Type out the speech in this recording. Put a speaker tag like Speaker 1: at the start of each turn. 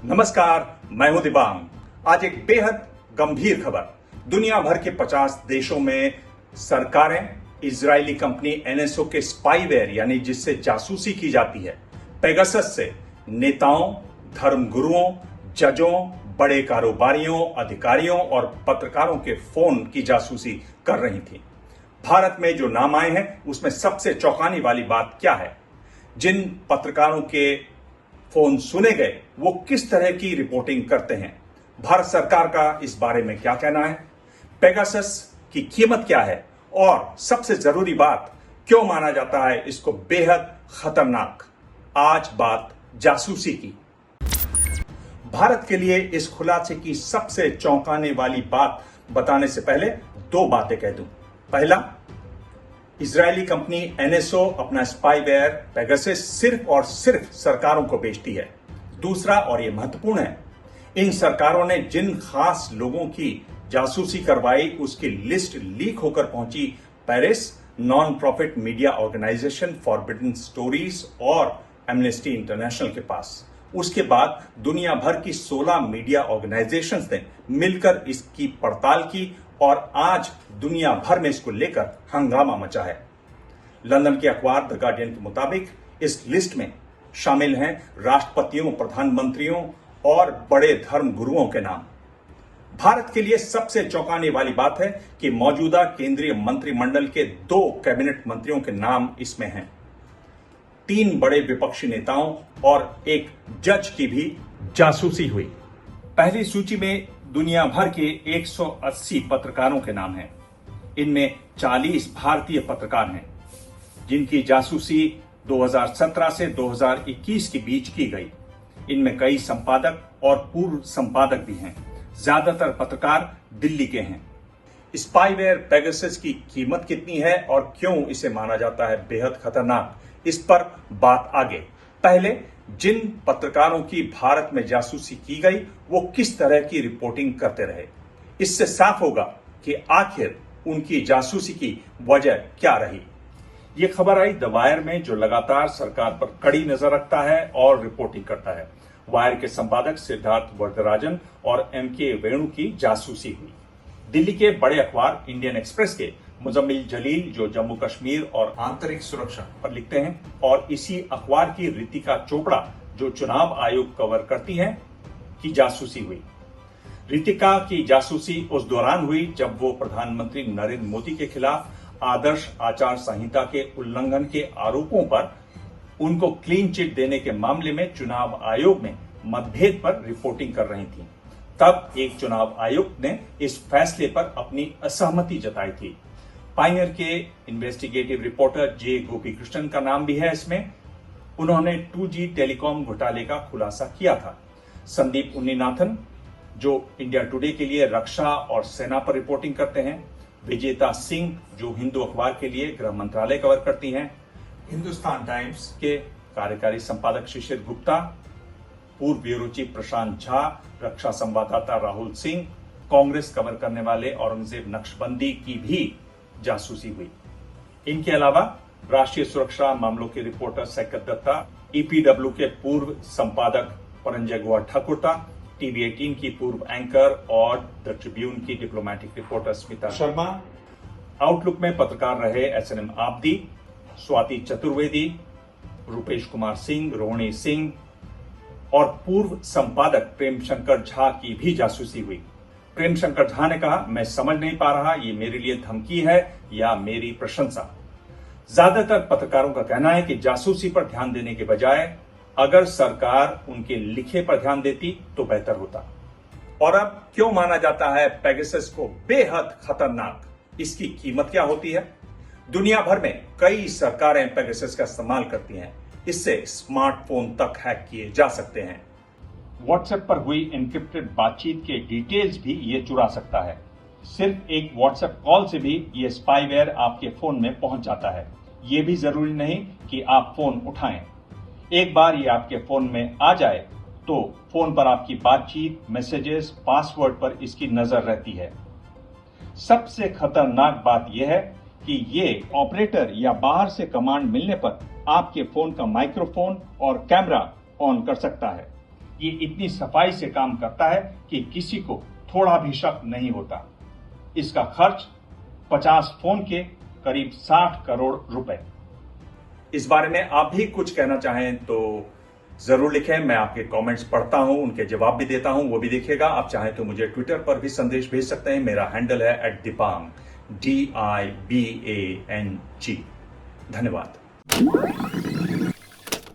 Speaker 1: नमस्कार, मैं हूं दिबांग। आज एक बेहद गंभीर खबर। दुनिया भर के 50 देशों में सरकारें इजरायली कंपनी एनएसओ के स्पाईवेयर यानी जिससे जासूसी की जाती है, पेगासस से नेताओं, धर्मगुरुओं, जजों, बड़े कारोबारियों, अधिकारियों और पत्रकारों के फोन की जासूसी कर रही थी। भारत में जो नाम आए हैं उसमें सबसे चौंकाने वाली बात क्या है? जिन पत्रकारों के फोन सुने गए वो किस तरह की रिपोर्टिंग करते हैं? भारत सरकार का इस बारे में क्या कहना है? पेगासस की कीमत क्या है? और सबसे जरूरी बात, क्यों माना जाता है इसको बेहद खतरनाक? आज बात जासूसी की। भारत के लिए इस खुलासे की सबसे चौंकाने वाली बात बताने से पहले दो बातें कह दूं। पहला, इजरायली कंपनी एनएसओ अपना स्पाईवेयर पेगासस सिर्फ और सिर्फ सरकारों को बेचती है। दूसरा, और यह महत्वपूर्ण है, इन सरकारों ने जिन खास लोगों की जासूसी करवाई उसकी लिस्ट लीक होकर पहुंची Paris, non profit media organisation forbidden stories और एमनेस्टी इंटरनेशनल के पास। उसके बाद दुनिया भर की 16 मीडिया ऑर्गेनाइजेशंस ने मिलकर इसकी पड़ताल की और आज दुनिया भर में इसको लेकर हंगामा मचा है। लंदन के अखबार द गार्डियन के मुताबिक इस लिस्ट में शामिल हैं राष्ट्रपतियों, प्रधानमंत्रियों और बड़े धर्म गुरुओं के नाम। भारत के लिए सबसे चौंकाने वाली बात है कि मौजूदा केंद्रीय मंत्रिमंडल के 2 कैबिनेट मंत्रियों के नाम इसमें हैं। 3 बड़े विपक्षी नेताओं और एक जज की भी जासूसी हुई। पहली सूची में दुनिया भर के 180 पत्रकारों के नाम हैं। इनमें 40 भारतीय पत्रकार हैं जिनकी जासूसी 2017 से 2021 के बीच की गई। इनमें कई संपादक और पूर्व संपादक भी हैं। ज्यादातर पत्रकार दिल्ली के हैं। स्पाईवेयर पेगासस की कीमत कितनी है और क्यों इसे माना जाता है बेहद खतरनाक, इस पर बात आगे। पहले, जिन पत्रकारों की भारत में जासूसी की गई वो किस तरह की रिपोर्टिंग करते रहे। इससे साफ होगा कि आखिर उनकी जासूसी की वजह क्या रही। ये खबर आई द वायर में, जो लगातार सरकार पर कड़ी नजर रखता है और रिपोर्टिंग करता है। वायर के संपादक सिद्धार्थ वरदराजन और एमके वेणु की जासूसी हुई। दिल्ली के बड़े अखबार इंडियन एक्सप्रेस के मुजम्मिल जलील, जो जम्मू कश्मीर और आंतरिक सुरक्षा पर लिखते हैं, और इसी अखबार की रितिका चोपड़ा, जो चुनाव आयोग कवर करती हैं, की जासूसी हुई। रितिका की जासूसी उस दौरान हुई जब वो प्रधानमंत्री नरेंद्र मोदी के खिलाफ आदर्श आचार संहिता के उल्लंघन के आरोपों पर उनको क्लीन चिट देने के मामले में चुनाव आयोग में मतभेद पर रिपोर्टिंग कर रही थी। तब एक चुनाव आयुक्त ने इस फैसले पर अपनी असहमति जताई थी। पायनियर के इन्वेस्टिगेटिव रिपोर्टर जे गोपीकृष्णन का नाम भी है इसमें। उन्होंने 2G टेलीकॉम घोटाले का खुलासा किया था। संदीप उन्नीनाथन, जो इंडिया टुडे के लिए रक्षा और सेना पर रिपोर्टिंग करते हैं। विजेता सिंह, जो हिंदू अखबार के लिए गृह मंत्रालय कवर करती हैं। हिंदुस्तान टाइम्स के कार्यकारी संपादक शिशिर गुप्ता, पूर्व ब्यूरो चीफ प्रशांत झा, रक्षा संवाददाता राहुल सिंह, कांग्रेस कवर करने वाले औरंगजेब नक्शबंदी की भी जासूसी हुई। इनके अलावा राष्ट्रीय सुरक्षा मामलों के रिपोर्टर सैकत दत्ता, ईपीडब्ल्यू के पूर्व संपादक परंजय गुहा ठाकुरता, टीवी 18 की पूर्व एंकर और द ट्रिब्यून की diplomatic reporter Smita Sharma, outlook में पत्रकार रहे SNM आब्दी, स्वाति चतुर्वेदी, रूपेश कुमार सिंह, रोहिणी सिंह और पूर्व संपादक प्रेम शंकर झा की भी जासूसी हुई। प्रेम शंकर झा ने कहा, मैं समझ नहीं पा रहा ये मेरे लिए धमकी है या मेरी प्रशंसा। ज्यादातर पत्रकारों का कहना है कि जासूसी पर ध्यान देने के बजाय अगर सरकार उनके लिखे पर ध्यान देती तो बेहतर होता। और अब क्यों माना जाता है पेगासस को बेहद खतरनाक? इसकी कीमत क्या होती है? दुनिया भर में कई सरकारें पेगासस का इस्तेमाल करती हैं। इससे स्मार्टफोन तक हैक किए जा सकते हैं। व्हाट्सएप पर हुई एन्क्रिप्टेड बातचीत के डिटेल्स भी ये चुरा सकता है। सिर्फ एक व्हाट्सएप कॉल से भी ये स्पाईवेयर आपके फोन में पहुंच जाता है। ये भी जरूरी नहीं कि आप फोन उठाएं। एक बार ये आपके फोन में आ जाए तो फोन पर आपकी बातचीत, मैसेजेस, पासवर्ड पर इसकी नजर रहती है। सबसे खतरनाक बात यह है कि ये ऑपरेटर या बाहर से कमांड मिलने पर आपके फोन का माइक्रोफोन और कैमरा ऑन कर सकता है। ये इतनी सफाई से काम करता है कि किसी को थोड़ा भी शक नहीं होता। इसका खर्च 50 फोन के करीब 60 करोड़ रुपए। इस बारे में आप भी कुछ कहना चाहें तो जरूर लिखें। मैं आपके कमेंट्स पढ़ता हूं, उनके जवाब भी देता हूं, वो भी देखिएगा। आप चाहें तो मुझे ट्विटर पर भी संदेश भेज सकते हैं। मेरा हैंडल है @दिबांग DIBANG। धन्यवाद।